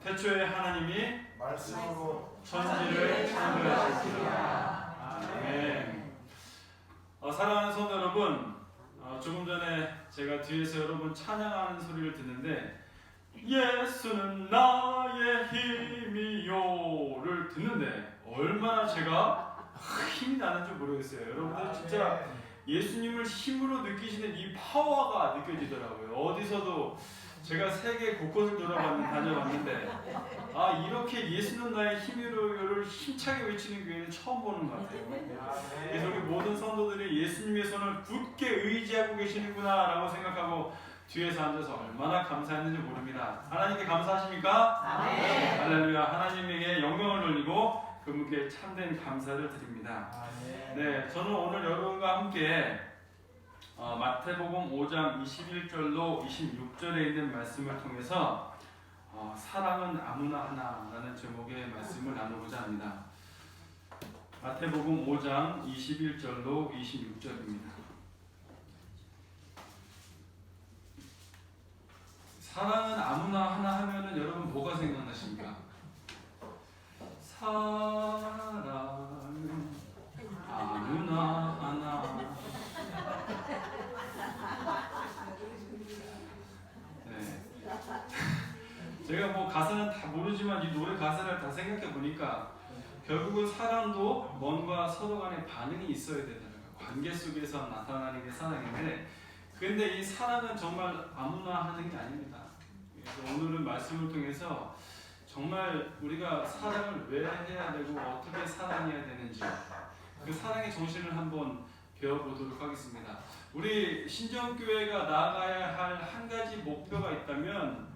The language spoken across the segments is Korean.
태초에 하나님이 말씀으로 천지를 창조하셨습니다. 아멘. 사랑하는 성도 여러분, 조금 전에 제가 뒤에서 여러분 찬양하는 소리를 듣는데 예수는 나의 힘이요를 듣는데 얼마나 제가 힘이 나는지 모르겠어요. 여러분들 진짜 예수님을 힘으로 느끼시는 이 파워가 느껴지더라고요. 어디서도 제가 세계 곳곳을 다녀봤는데 이렇게 예수는 나의 힘이로를 힘차게 외치는 교회는 처음 보는 것 같아요. 그래서 우리 모든 성도들이 예수님의 손을 굳게 의지하고 계시는구나 라고 생각하고 뒤에서 앉아서 얼마나 감사했는지 모릅니다. 하나님께 감사하십니까? 네. 할렐루야. 하나님에게 영광을 돌리고 그분께 참된 감사를 드립니다. 네, 저는 오늘 여러분과 함께 마태복음 5장 21절로 26절에 있는 말씀을 통해서 사랑은 아무나 하나라는 제목의 말씀을 나누고자 합니다. 마태복음 5장 21절로 26절입니다. 사랑은 아무나 하나 하면은 여러분 뭐가 생각나십니까? 사랑은 아무나 하나. 네. 제가 뭐 가사는 다 모르지만 이 노래 가사를 다 생각해 보니까 결국은 사랑도 뭔가 서로 간에 반응이 있어야 되잖아요. 관계 속에서 나타나는 게 사랑인데, 근데 이 사랑은 정말 아무나 하는 게 아닙니다. 그래서 오늘은 말씀을 통해서 정말 우리가 사랑을 왜 해야 되고 어떻게 사랑해야 되는지 그 사랑의 정신을 한번 배워보도록 하겠습니다. 우리 신정교회가 나아가야 할 한 가지 목표가 있다면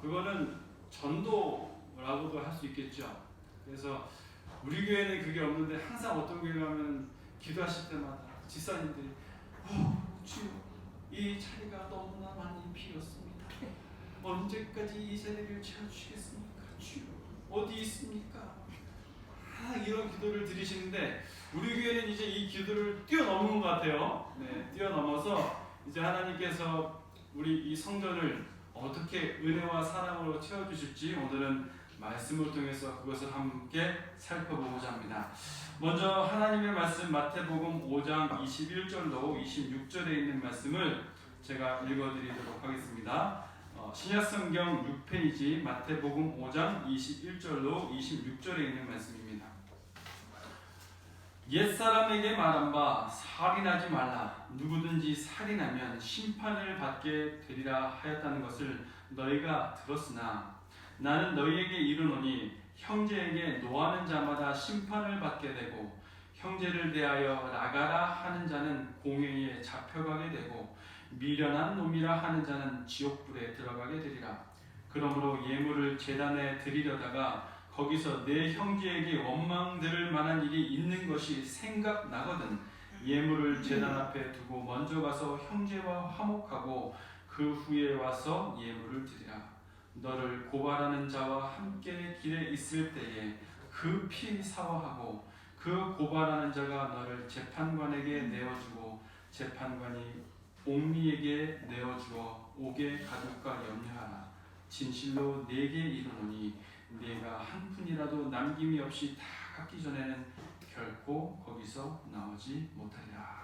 그거는 전도라고도 할 수 있겠죠. 그래서 우리 교회는 그게 없는데 항상 어떤 교회 가면 기도하실 때마다 집사님들이 주여 이 자리가 너무나 많이 비었습니다. 언제까지 이 자리를 채워주시겠습니까? 주여 어디 있습니까? 이런 기도를 드리시는데 우리 교회는 이제 이 기도를 뛰어넘은 것 같아요. 네, 뛰어넘어서 이제 하나님께서 우리 이 성전을 어떻게 은혜와 사랑으로 채워주실지 오늘은 말씀을 통해서 그것을 함께 살펴보고자 합니다. 먼저 하나님의 말씀 마태복음 5장 21절로 26절에 있는 말씀을 제가 읽어드리도록 하겠습니다. 신약성경 6페이지 마태복음 5장 21절로 26절에 있는 말씀입니다. 옛사람에게 말한 바 살인하지 말라. 누구든지 살인하면 심판을 받게 되리라 하였다는 것을 너희가 들었으나 나는 너희에게 이르노니 형제에게 노하는 자마다 심판을 받게 되고 형제를 대하여 나가라 하는 자는 공회에 잡혀가게 되고 미련한 놈이라 하는 자는 지옥불에 들어가게 되리라. 그러므로 예물을 제단에 드리려다가 거기서 내 형제에게 원망 들을 만한 일이 있는 것이 생각나거든 예물을 제단 앞에 두고 먼저 가서 형제와 화목하고 그 후에 와서 예물을 드리라. 너를 고발하는 자와 함께 길에 있을 때에 급히 사화하고 그 고발하는 자가 너를 재판관에게 내어주고 재판관이 옥리에게 내어주어 옥에 가둘까 염려하라. 진실로 내게 이르노니 네가 한 푼이라도 남김이 없이 다 갚기 전에는 결코 거기서 나오지 못하리라.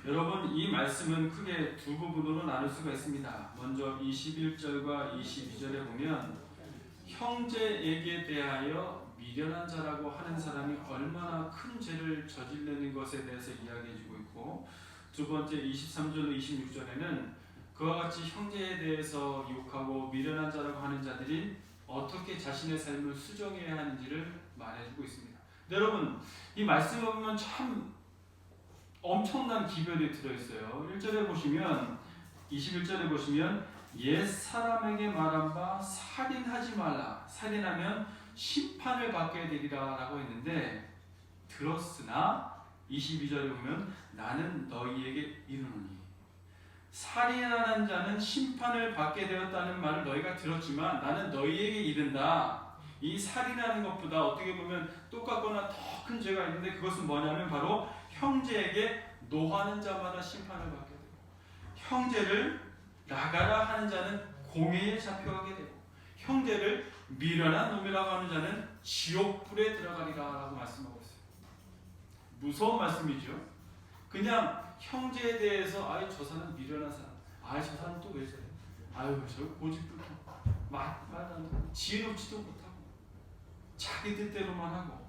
네. 여러분 이 말씀은 크게 두 부분으로 나눌 수가 있습니다. 먼저 21절과 22절에 보면 형제에게 대하여 미련한 자라고 하는 사람이 얼마나 큰 죄를 저지르는 것에 대해서 이야기해주고 있고, 두 번째 23절로 26절에는 그와 같이 형제에 대해서 욕하고 미련한 자라고 하는 자들이 어떻게 자신의 삶을 수정해야 하는지를 말해주고 있습니다. 여러분 이 말씀을 보면 참 엄청난 기별이 들어있어요. 1절에 보시면 21절에 보시면 옛 사람에게 말한 바 살인하지 말라. 살인하면 심판을 받게 되리라 라고 했는데 들었으나 22절에 보면 나는 너희에게 이르노니 살인하는 자는 심판을 받게 되었다는 말을 너희가 들었지만 나는 너희에게 이른다. 이 살인하는 것보다 어떻게 보면 똑같거나 더 큰 죄가 있는데 그것은 뭐냐면 바로 형제에게 노하는 자마다 심판을 받게 되고 형제를 나가라 하는 자는 공회에 잡혀가게 되고 형제를 미련한 놈이라고 하는 자는 지옥불에 들어가리라 라고 말씀하고 있어요. 무서운 말씀이죠. 그냥 형제에 대해서 아이 저 사람 미련한 사람, 아이 저 사람 또 왜 저래, 아유 저 고집불통, 말하는 지혜롭지도 못하고 자기 뜻대로만 하고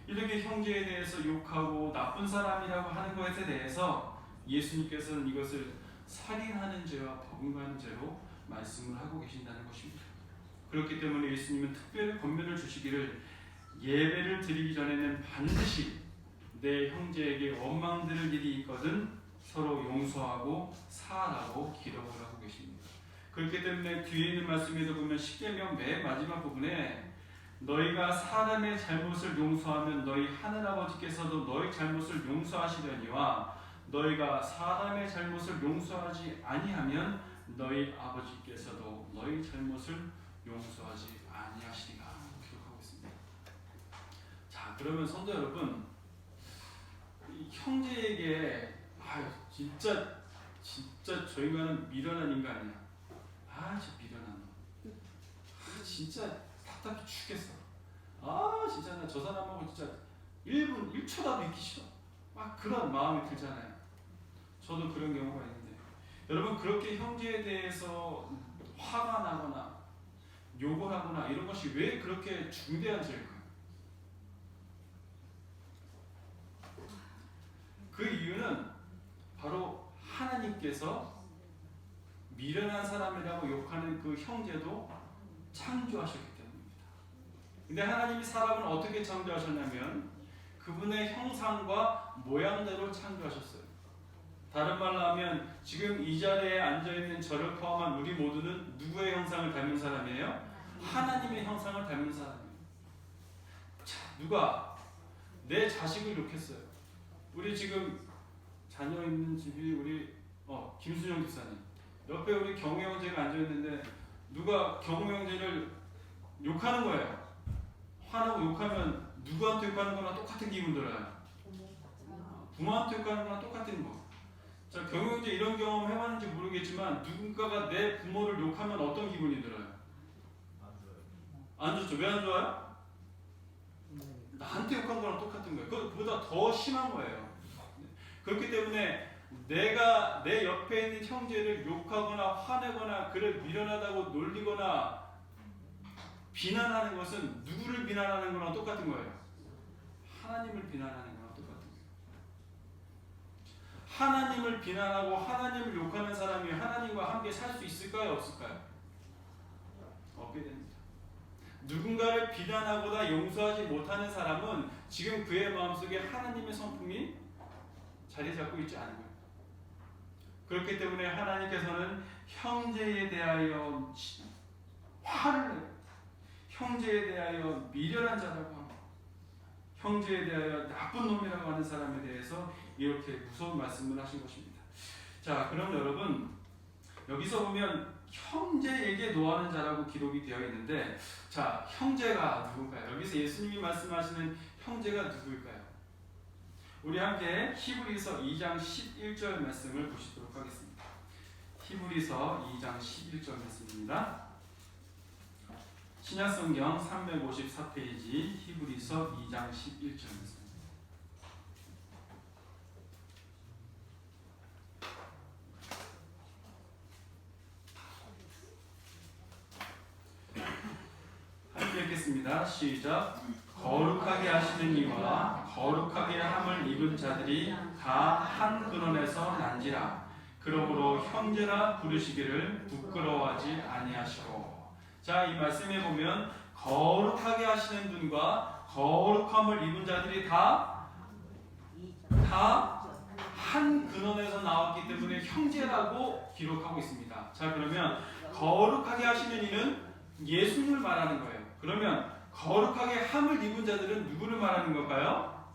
이렇게 형제에 대해서 욕하고 나쁜 사람이라고 하는 것에 대해서 예수님께서는 이것을 살인하는 죄와 버금가는 죄로 말씀을 하고 계신다는 것입니다. 그렇기 때문에 예수님은 특별히 권면을 주시기를 예배를 드리기 전에는 반드시 내 형제에게 원망들을 일이 있거든 서로 용서하고 사하라고 기록을 하고 계십니다. 그렇기 때문에 뒤에 있는 말씀에도 보면 십계명 맨 마지막 부분에 너희가 사람의 잘못을 용서하면 너희 하늘아버지께서도 너희 잘못을 용서하시려니와 너희가 사람의 잘못을 용서하지 아니하면 너희 아버지께서도 너희 잘못을 용서하지 아니하시리라 기록하고 있습니다. 자, 그러면 성도 여러분, 이 형제에게 진짜 저 인간은 미련한 인간이야. 저 미련한 놈. 진짜 답답해 죽겠어. 진짜 나 저 사람하고 진짜 1분 1초라도 있기 싫어. 막 그런 마음이 들잖아요. 저도 그런 경우가 있는데 여러분, 그렇게 형제에 대해서 화가 나거나 욕을 하거나 이런 것이 왜 그렇게 중대한 죄일까요? 그 이유는 바로 하나님께서 미련한 사람이라고 욕하는 그 형제도 창조하셨기 때문입니다. 근데 하나님이 사람을 어떻게 창조하셨냐면 그분의 형상과 모양대로 창조하셨어요. 다른 말로 하면 지금 이 자리에 앉아있는 저를 포함한 우리 모두는 누구의 형상을 닮은 사람이에요? 하나님의 형상을 닮은 사람이에요. 자, 누가 내 자식을 욕했어요. 우리 지금 자녀 있는 집이 우리 김순영 집사님, 옆에 우리 경우 형제가 앉아있는데 누가 경우 형제를 욕하는 거예요. 화나고 욕하면 누구한테 욕하는 거나 똑같은 기분 들어요. 부모한테 욕하는 거나 똑같은 거. 자, 경우 형제 이런 경험 해봤는지 모르겠지만 누군가가 내 부모를 욕하면 어떤 기분이 들어요? 안 좋죠. 왜 안 좋아요? 나한테 욕한 거랑 똑같은 거예요. 그것보다 더 심한 거예요. 그렇기 때문에 내가 내 옆에 있는 형제를 욕하거나 화내거나 그를 미련하다고 놀리거나 비난하는 것은 누구를 비난하는 거랑 똑같은 거예요. 하나님을 비난하는 거랑 똑같은 거예요. 하나님을 비난하고 하나님을 욕하는 사람이 하나님과 함께 살 수 있을까요? 없을까요? 없게 됩니다. 누군가를 비난하거나 용서하지 못하는 사람은 지금 그의 마음속에 하나님의 성품이 자리 잡고 있지 않은 거예요. 그렇기 때문에 하나님께서는 형제에 대하여 화를 내요. 형제에 대하여 미련한 자라고 합니다. 형제에 대하여 나쁜 놈이라고 하는 사람에 대해서 이렇게 무서운 말씀을 하신 것입니다. 자, 그럼 여러분, 여기서 보면 형제에게 노하는 자라고 기록이 되어 있는데, 자, 형제가 누굴까요? 여기서 예수님이 말씀하시는 형제가 누구일까요? 우리 함께 히브리서 2장 11절 말씀을 보시도록 하겠습니다. 히브리서 2장 11절 말씀입니다. 신약성경 354페이지 히브리서 2장 11절 말씀. 함께 읽겠습니다. 시작. 거룩하게 하시는 이와 거룩하게 함을 입은 자들이 다 한 근원에서 난지라. 그러므로 형제라 부르시기를 부끄러워하지 아니하시고. 자, 이 말씀에 보면 거룩하게 하시는 분과 거룩함을 입은 자들이 다 한 근원에서 나왔기 때문에 형제라고 기록하고 있습니다. 자, 그러면 거룩하게 하시는 이는 예수님을 말하는 거예요. 그러면 거룩하게 함을 입은 자들은 누구를 말하는 걸까요?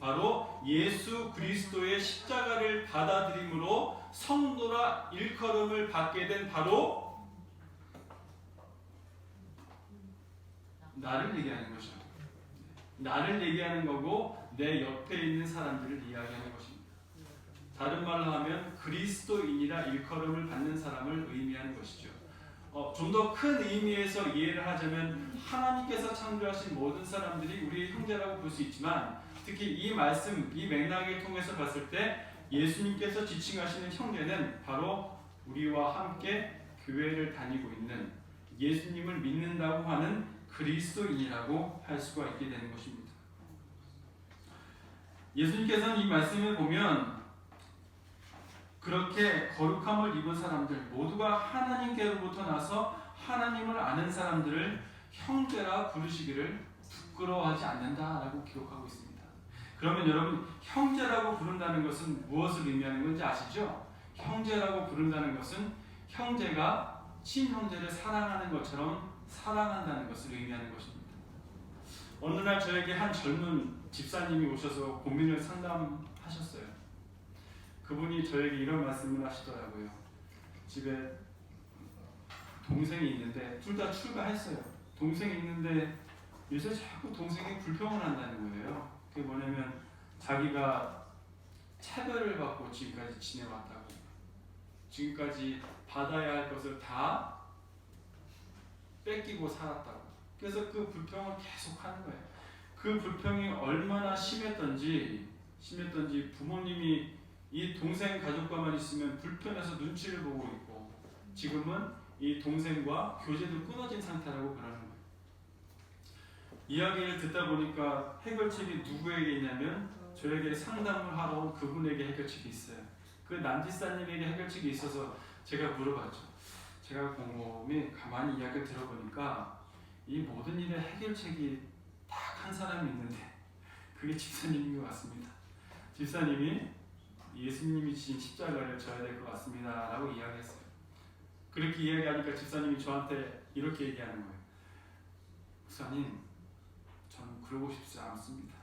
바로 예수 그리스도의 십자가를 받아들임으로 성도라 일컬음을 받게 된 바로 나를 얘기하는 거죠. 나를 얘기하는 거고 내 옆에 있는 사람들을 이야기하는 것입니다. 다른 말로 하면 그리스도인이라 일컬음을 받는 사람을 의미하는 것이죠. 좀 더 큰 의미에서 이해를 하자면 하나님께서 창조하신 모든 사람들이 우리의 형제라고 볼 수 있지만 특히 이 말씀, 이 맥락을 통해서 봤을 때 예수님께서 지칭하시는 형제는 바로 우리와 함께 교회를 다니고 있는 예수님을 믿는다고 하는 그리스도인이라고 할 수가 있게 되는 것입니다. 예수님께서는 이 말씀을 보면 그렇게 거룩함을 입은 사람들 모두가 하나님께로부터 나서 하나님을 아는 사람들을 형제라 부르시기를 부끄러워하지 않는다라고 기록하고 있습니다. 그러면 여러분, 형제라고 부른다는 것은 무엇을 의미하는 건지 아시죠? 형제라고 부른다는 것은 형제가 친형제를 사랑하는 것처럼 사랑한다는 것을 의미하는 것입니다. 어느 날 저에게 한 젊은 집사님이 오셔서 고민을 상담하셨어요. 그분이 저에게 이런 말씀을 하시더라고요. 집에 동생이 있는데 둘 다 출가했어요. 동생이 있는데 요새 자꾸 동생이 불평을 한다는 거예요. 그게 뭐냐면 자기가 차별을 받고 지금까지 지내왔다고, 지금까지 받아야 할 것을 다 뺏기고 살았다고. 그래서 그 불평을 계속 하는 거예요. 그 불평이 얼마나 심했던지 부모님이 이 동생 가족과만 있으면 불편해서 눈치를 보고 있고 지금은 이 동생과 교제도 끊어진 상태라고 그러는 거예요. 이야기를 듣다 보니까 해결책이 누구에게 있냐면 저에게 상담을 하러 온 그분에게 해결책이 있어요. 그 남지사님에게 해결책이 있어서 제가 물어봤죠. 제가 곰곰이 가만히 이야기를 들어보니까 이 모든 일의 해결책이 딱 한 사람이 있는데 그게 집사님인 것 같습니다. 집사님이 예수님이 지신 십자가를 져야 될 것 같습니다 라고 이야기했어요. 그렇게 이야기하니까 집사님이 저한테 이렇게 얘기하는 거예요. 목사님, 저는 그러고 싶지 않습니다.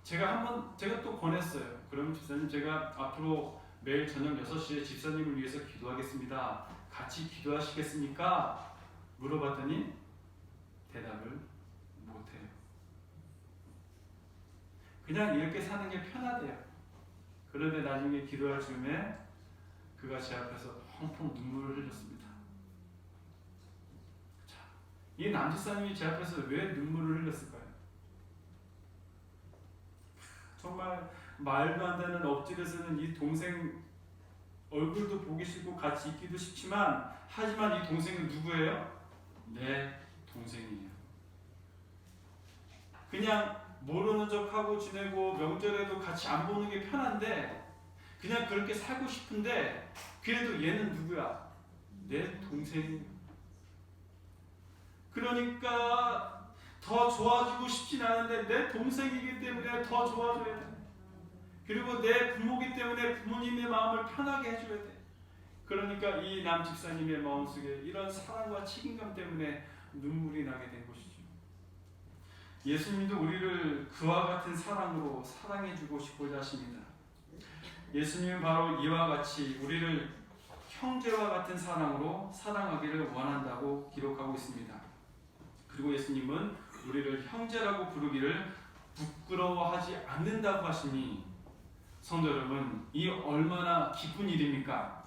제가 또 권했어요. 그러면 집사님, 제가 앞으로 매일 저녁 6시에 집사님을 위해서 기도하겠습니다. 같이 기도하시겠습니까? 물어봤더니 대답을 못해요. 그냥 이렇게 사는 게 편하대요. 그런데 나중에 기도할 즈음에 그가 제 앞에서 펑펑 눈물을 흘렸습니다. 자, 이 남집사님이 제 앞에서 왜 눈물을 흘렸을까요? 정말 말도 안 되는 억지를 쓰는 이 동생 얼굴도 보기 싫고 같이 있기도 싫지만 하지만 이 동생은 누구예요? 내 동생이에요. 그냥 모르는 척하고 지내고 명절에도 같이 안 보는 게 편한데 그냥 그렇게 살고 싶은데 그래도 얘는 누구야? 내 동생이에요. 그러니까 더 좋아지고 싶진 않은데 내 동생이기 때문에 더 좋아져야 돼. 그리고 내 부모이기 때문에 부모님의 마음을 편하게 해줘야 돼. 그러니까 이 남집사님의 마음속에 이런 사랑과 책임감 때문에 눈물이 나게 된 것이죠. 예수님도 우리를 그와 같은 사랑으로 사랑해주고 싶고자 하십니다. 예수님은 바로 이와 같이 우리를 형제와 같은 사랑으로 사랑하기를 원한다고 기록하고 있습니다. 그리고 예수님은 우리를 형제라고 부르기를 부끄러워하지 않는다고 하시니 성도 여러분, 이 얼마나 기쁜 일입니까?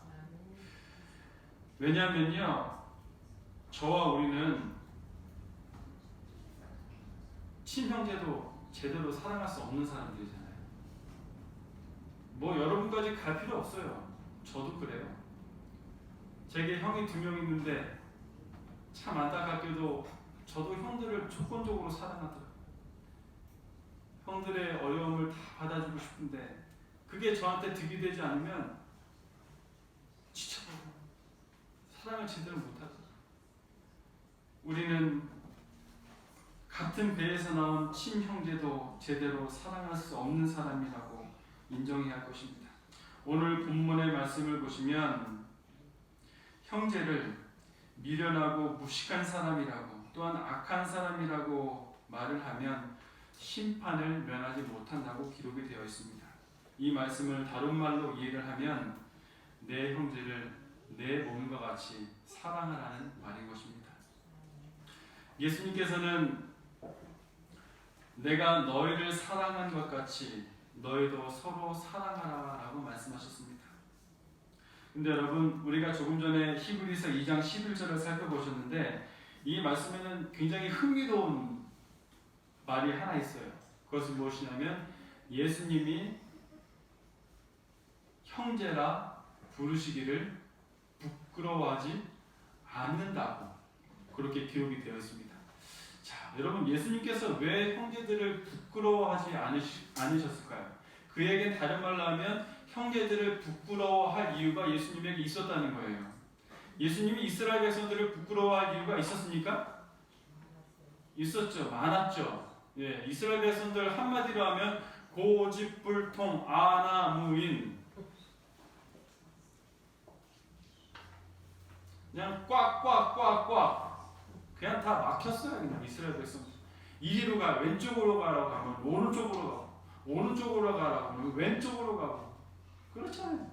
왜냐하면요, 저와 우리는 친형제도 제대로 사랑할 수 없는 사람들이잖아요. 뭐 여러분까지 갈 필요 없어요. 저도 그래요. 제게 형이 2명 있는데 참 안타깝게도 저도 형들을 조건적으로 사랑하더라고요. 형들의 어려움을 다 받아주고 싶은데 그게 저한테 득이 되지 않으면 지쳐버려요. 사랑을 제대로 못하죠. 우리는 같은 배에서 나온 친형제도 제대로 사랑할 수 없는 사람이라고 인정해야 할 것입니다. 오늘 본문의 말씀을 보시면 형제를 미련하고 무식한 사람이라고 또한 악한 사람이라고 말을 하면 심판을 면하지 못한다고 기록이 되어 있습니다. 이 말씀을 다른 말로 이해를 하면 내 형제를 내 몸과 같이 사랑하라는 말인 것입니다. 예수님께서는 내가 너희를 사랑한 것 같이 너희도 서로 사랑하라 라고 말씀하셨습니다. 근데 여러분, 우리가 조금 전에 히브리서 2장 11절을 살펴보셨는데 이 말씀에는 굉장히 흥미로운 말이 하나 있어요. 그것은 무엇이냐면 예수님이 형제라 부르시기를 부끄러워하지 않는다고 그렇게 기록이 되어 있습니다. 자, 여러분, 예수님께서 왜 형제들을 부끄러워하지 않으셨을까요? 그에겐 다른 말로 하면 형제들을 부끄러워할 이유가 예수님에게 있었다는 거예요. 예수님이 이스라엘 백성들을 부끄러워할 이유가 있었습니까? 있었죠. 많았죠. 예, 이스라엘 백성들 한마디로 하면 고집불통 아나무인, 그냥 꽉꽉꽉꽉 그냥 다 막혔어요. 그냥 이스라엘 백성들 이리로 가, 왼쪽으로 가라고 하면 오른쪽으로 가고, 오른쪽으로 가라고 하면 왼쪽으로 가고, 그렇잖아요.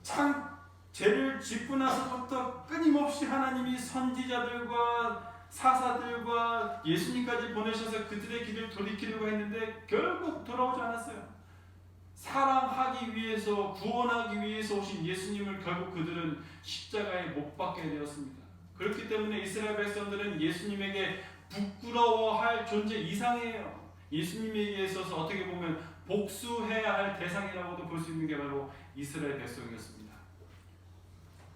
참 죄를 짓고 나서부터 끊임없이 하나님이 선지자들과 사사들과 예수님까지 보내셔서 그들의 길을 돌이키려고 했는데 결국 돌아오지 않았어요. 사랑하기 위해서, 구원하기 위해서 오신 예수님을 결국 그들은 십자가에 못 박게 되었습니다. 그렇기 때문에 이스라엘 백성들은 예수님에게 부끄러워할 존재 이상이에요. 예수님에게 있어서 어떻게 보면 복수해야 할 대상이라고도 볼 수 있는 게 바로 이스라엘 백성이었습니다.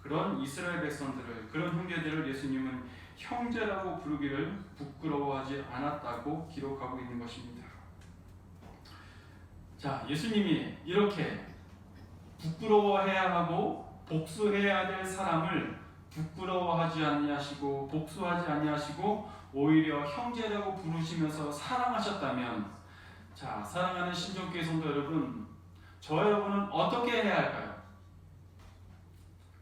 그런 이스라엘 백성들을, 그런 형제들을 예수님은 형제라고 부르기를 부끄러워하지 않았다고 기록하고 있는 것입니다. 자, 예수님이 이렇게 부끄러워해야 하고 복수해야 될 사람을 부끄러워하지 아니하시고 복수하지 아니하시고 오히려 형제라고 부르시면서 사랑하셨다면, 자, 사랑하는 신정교회 성도 여러분, 저 여러분은 어떻게 해야 할까요?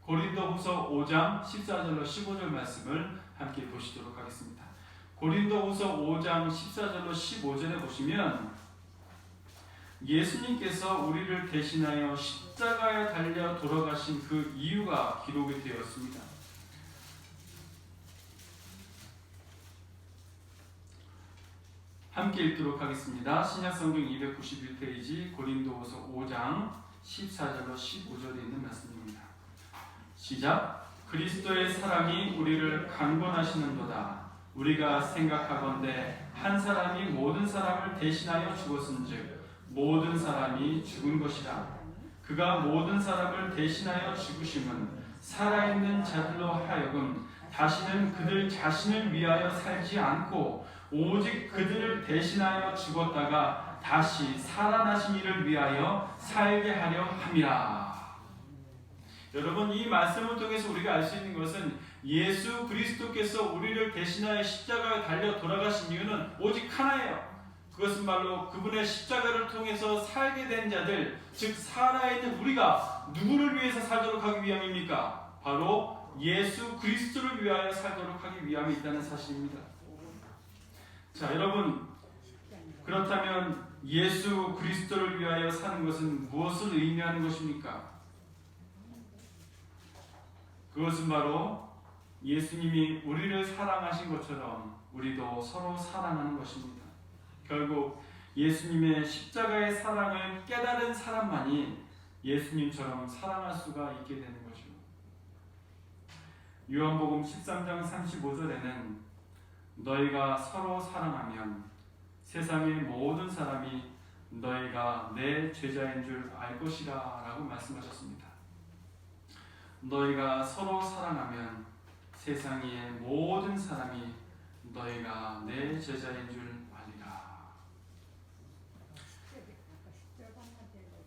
고린도후서 5장 14절로 15절 말씀을 함께 보시도록 하겠습니다. 고린도후서 5장 14절로 15절에 보시면 예수님께서 우리를 대신하여 십자가에 달려 돌아가신 그 이유가 기록이 되었습니다. 함께 읽도록 하겠습니다. 신약성경 291페이지 고린도후서 5장 14절로 15절에 있는 말씀입니다. 시작. 그리스도의 사랑이 우리를 강권하시는도다. 우리가 생각하건대 한 사람이 모든 사람을 대신하여 죽었은즉 모든 사람이 죽은 것이라. 그가 모든 사람을 대신하여 죽으심은 살아있는 자들로 하여금 다시는 그들 자신을 위하여 살지 않고 오직 그들을 대신하여 죽었다가 다시 살아나신 이를 위하여 살게 하려 함이라. 여러분, 이 말씀을 통해서 우리가 알 수 있는 것은 예수 그리스도께서 우리를 대신하여 십자가에 달려 돌아가신 이유는 오직 하나예요. 그것은 바로 그분의 십자가를 통해서 살게 된 자들, 즉 살아있는 우리가 누구를 위해서 살도록 하기 위함입니까? 바로 예수 그리스도를 위하여 살도록 하기 위함이 있다는 사실입니다. 자, 여러분, 그렇다면 예수 그리스도를 위하여 사는 것은 무엇을 의미하는 것입니까? 그것은 바로 예수님이 우리를 사랑하신 것처럼 우리도 서로 사랑하는 것입니다. 결국 예수님의 십자가의 사랑을 깨달은 사람만이 예수님처럼 사랑할 수가 있게 되는 거죠. 요한복음 13장 35절에는 너희가 서로 사랑하면 세상의 모든 사람이 너희가 내 제자인 줄 알 것이라 라고 말씀하셨습니다. 너희가 서로 사랑하면 세상의 모든 사람이 너희가 내 제자인 줄 알리라.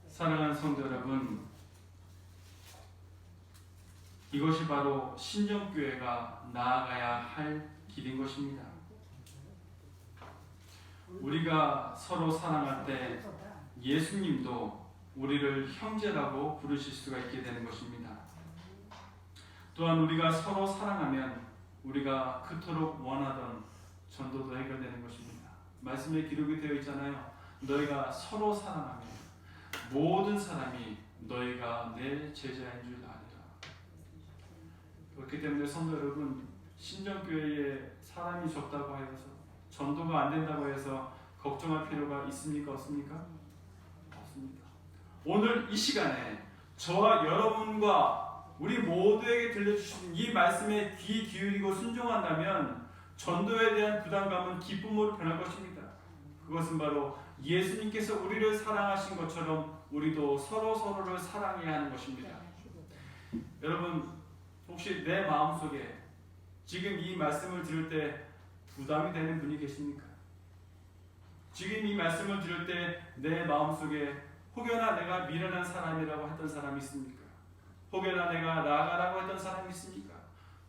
사랑하는 성도 여러분, 이것이 바로 신정교회가 나아가야 할 길인 것입니다. 우리가 서로 사랑할 때 예수님도 우리를 형제라고 부르실 수가 있게 되는 것입니다. 또한 우리가 서로 사랑하면 우리가 그토록 원하던 전도도 해결되는 것입니다. 말씀에 기록이 되어 있잖아요. 너희가 서로 사랑하면 모든 사람이 너희가 내 제자인 줄 아리라. 그렇기 때문에 성도 여러분, 신정교회에 사람이 적다고 해서 전도가 안 된다고 해서 걱정할 필요가 있습니까? 없습니까? 없습니다. 오늘 이 시간에 저와 여러분과 우리 모두에게 들려주신 이 말씀에 귀 기울이고 순종한다면 전도에 대한 부담감은 기쁨으로 변할 것입니다. 그것은 바로 예수님께서 우리를 사랑하신 것처럼 우리도 서로를 사랑해야 하는 것입니다. 여러분, 혹시 내 마음속에 지금 이 말씀을 들을 때 부담이 되는 분이 계십니까? 지금 이 말씀을 들을 때 내 마음속에 혹여나 내가 미련한 사람이라고 했던 사람이 있습니까? 혹여나 내가 나아가라고 했던 사람이 있습니까?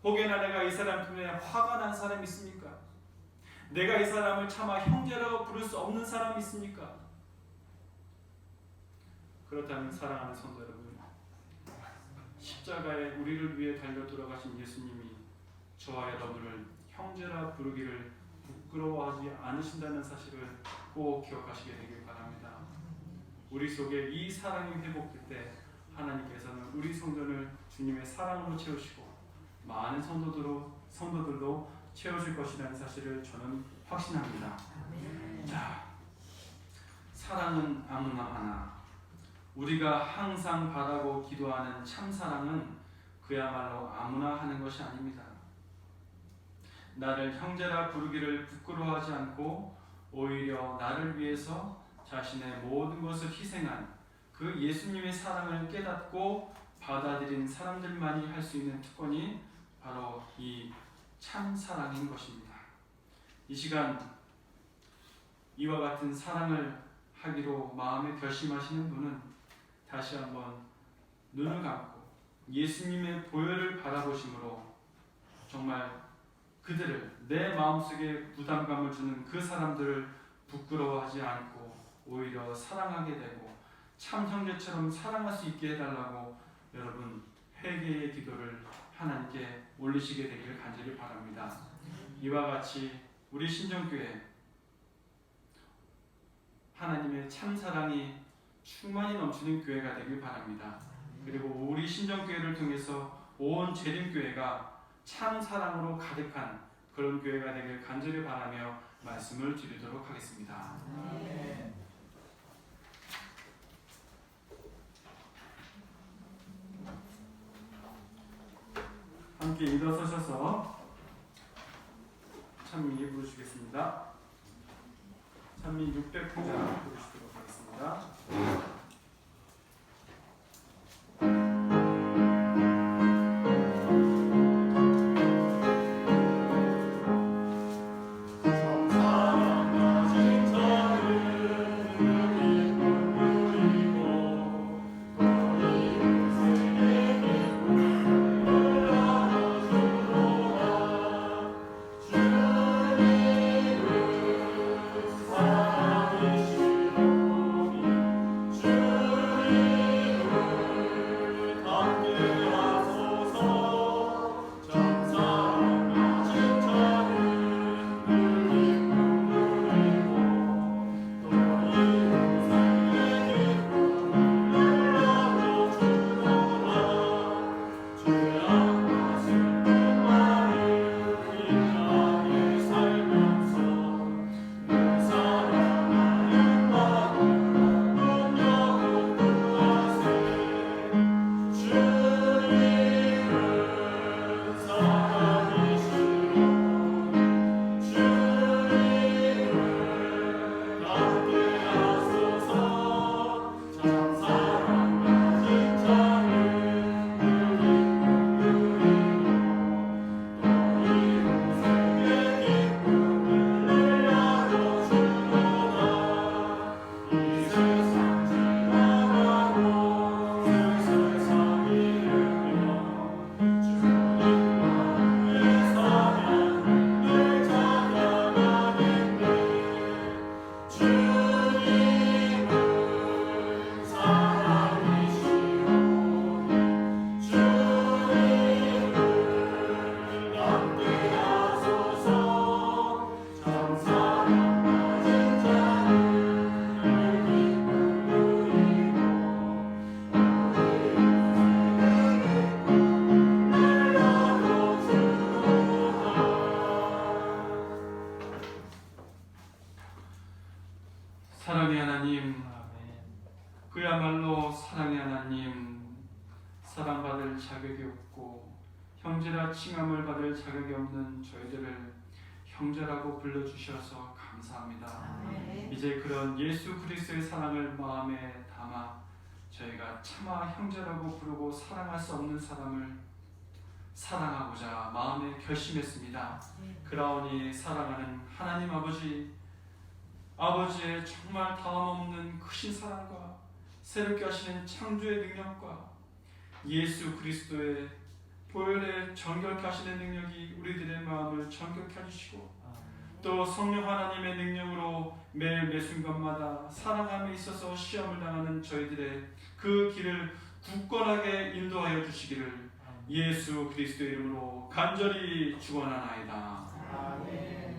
혹여나 내가 이 사람 때문에 화가 난 사람이 있습니까? 내가 이 사람을 차마 형제라고 부를 수 없는 사람이 있습니까? 그렇다면 사랑하는 성도 여러분, 십자가에 우리를 위해 달려 돌아가신 예수님이 저와 여러분을 형제라 부르기를 부끄러워하지 않으신다는 사실을 꼭 기억하시게 되길 바랍니다. 우리 속에 이 사랑이 회복될 때 하나님께서는 우리 성전을 주님의 사랑으로 채우시고 많은 성도들로 채우실 것이라는 사실을 저는 확신합니다. 자, 사랑은 아무나 하나. 우리가 항상 바라고 기도하는 참 사랑은 그야말로 아무나 하는 것이 아닙니다. 나를 형제라 부르기를 부끄러워하지 않고 오히려 나를 위해서 자신의 모든 것을 희생한 그 예수님의 사랑을 깨닫고 받아들인 사람들만이 할 수 있는 특권이 바로 이 참 사랑인 것입니다. 이 시간 이와 같은 사랑을 하기로 마음에 결심하시는 분은 다시 한번 눈을 감고 예수님의 보혈을 바라보심으로 정말 그들을, 내 마음속에 부담감을 주는 그 사람들을 부끄러워하지 않고 오히려 사랑하게 되고 참 형제처럼 사랑할 수 있게 해달라고 여러분 회개의 기도를 하나님께 올리시게 되기를 간절히 바랍니다. 이와 같이 우리 신정교회 하나님의 참 사랑이 충만히 넘치는 교회가 되길 바랍니다. 그리고 우리 신정교회를 통해서 온 재림교회가 참 사랑으로 가득한 그런 교회가 되길 간절히 바라며 말씀을 드리도록 하겠습니다. 함께 일어서셔서 찬미 부르시겠습니다. 찬미 600호자 부르시도록 하겠습니다. 사랑이시로니 받을 자격이 없고 형제라 칭함을 받을 자격이 없는 저희들을 형제라고 불러주셔서 감사합니다. 아멘. 이제 그런 예수 그리스도의 사랑을 마음에 담아 저희가 차마 형제라고 부르고 사랑할 수 없는 사람을 사랑하고자 마음에 결심했습니다. 그러니 사랑하는 하나님 아버지의 정말 다함없는 크신 사랑과 새롭게 하시는 창조의 능력과 예수 그리스도의 보혈의 정결케 하시는 능력이 우리들의 마음을 정결케 해주시고 또 성령 하나님의 능력으로 매일 매순간마다 사랑함에 있어서 시험을 당하는 저희들의 그 길을 굳건하게 인도하여 주시기를 예수 그리스도의 이름으로 간절히 축원하나이다. 아멘.